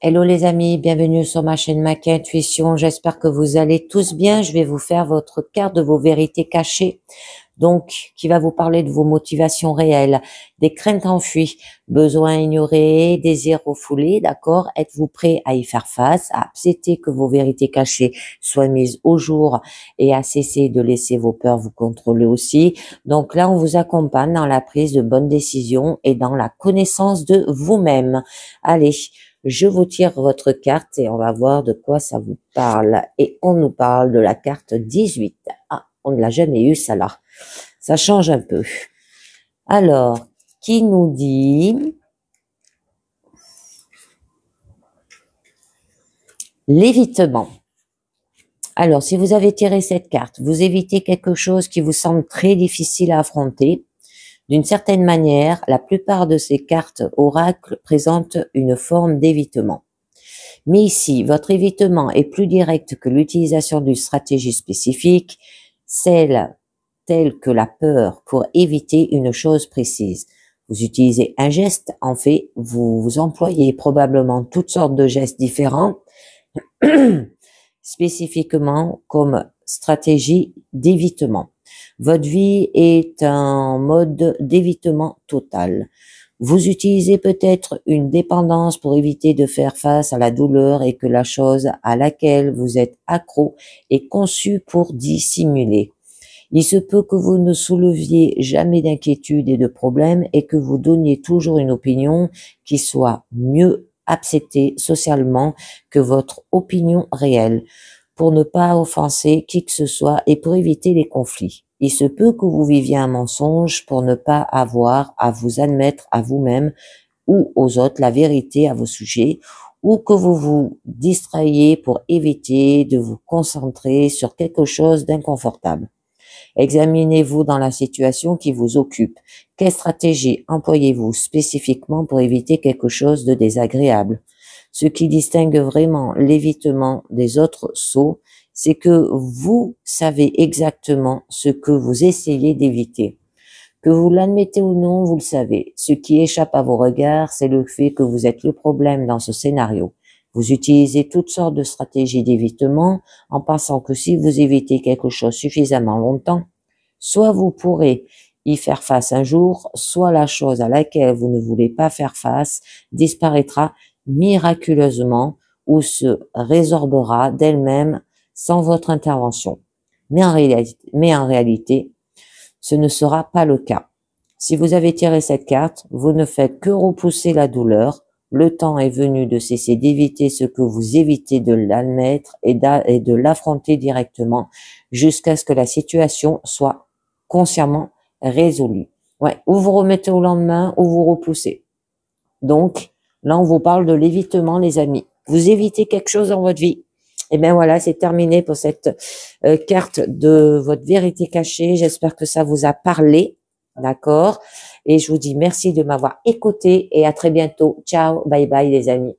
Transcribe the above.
Hello les amis, bienvenue sur ma chaîne Maki Intuition. J'espère que vous allez tous bien. Je vais vous faire votre carte de vos vérités cachées, donc qui va vous parler de vos motivations réelles, des craintes enfuies, besoins ignorés, désirs refoulés, d'accord? Êtes-vous prêt à y faire face, à accepter que vos vérités cachées soient mises au jour et à cesser de laisser vos peurs vous contrôler aussi? Donc là, on vous accompagne dans la prise de bonnes décisions et dans la connaissance de vous-même. Allez, je vous tire votre carte et on va voir de quoi ça vous parle. Et on nous parle de la carte 18. Ah, on ne l'a jamais eu, ça là. Ça change un peu. Alors, qui nous dit l'évitement? Alors, si vous avez tiré cette carte, vous évitez quelque chose qui vous semble très difficile à affronter. D'une certaine manière, la plupart de ces cartes oracles présentent une forme d'évitement. Mais ici, votre évitement est plus direct que l'utilisation d'une stratégie spécifique, celle telle que la peur pour éviter une chose précise. Vous utilisez un geste, en fait, vous employez probablement toutes sortes de gestes différents, spécifiquement comme stratégie d'évitement. Votre vie est un mode d'évitement total. Vous utilisez peut-être une dépendance pour éviter de faire face à la douleur et que la chose à laquelle vous êtes accro est conçue pour dissimuler. Il se peut que vous ne souleviez jamais d'inquiétude et de problèmes et que vous donniez toujours une opinion qui soit mieux acceptée socialement que votre opinion réelle, pour ne pas offenser qui que ce soit et pour éviter les conflits. Il se peut que vous viviez un mensonge pour ne pas avoir à vous admettre à vous-même ou aux autres la vérité à vos sujets, ou que vous vous distrayez pour éviter de vous concentrer sur quelque chose d'inconfortable. Examinez-vous dans la situation qui vous occupe. Quelle stratégie employez-vous spécifiquement pour éviter quelque chose de désagréable? Ce qui distingue vraiment l'évitement des autres sauts, c'est que vous savez exactement ce que vous essayez d'éviter. Que vous l'admettez ou non, vous le savez. Ce qui échappe à vos regards, c'est le fait que vous êtes le problème dans ce scénario. Vous utilisez toutes sortes de stratégies d'évitement en pensant que si vous évitez quelque chose suffisamment longtemps, soit vous pourrez y faire face un jour, soit la chose à laquelle vous ne voulez pas faire face disparaîtra miraculeusement ou se résorbera d'elle-même sans votre intervention. Mais en réalité, ce ne sera pas le cas. Si vous avez tiré cette carte, vous ne faites que repousser la douleur. Le temps est venu de cesser d'éviter ce que vous évitez de l'admettre et de l'affronter directement jusqu'à ce que la situation soit consciemment résolue. Ouais, ou vous remettez au lendemain ou vous repoussez. Donc, là, on vous parle de l'évitement, les amis. Vous évitez quelque chose dans votre vie. Et bien voilà, c'est terminé pour cette carte de votre vérité cachée. J'espère que ça vous a parlé, d'accord? Et je vous dis merci de m'avoir écouté et à très bientôt. Ciao, bye bye les amis.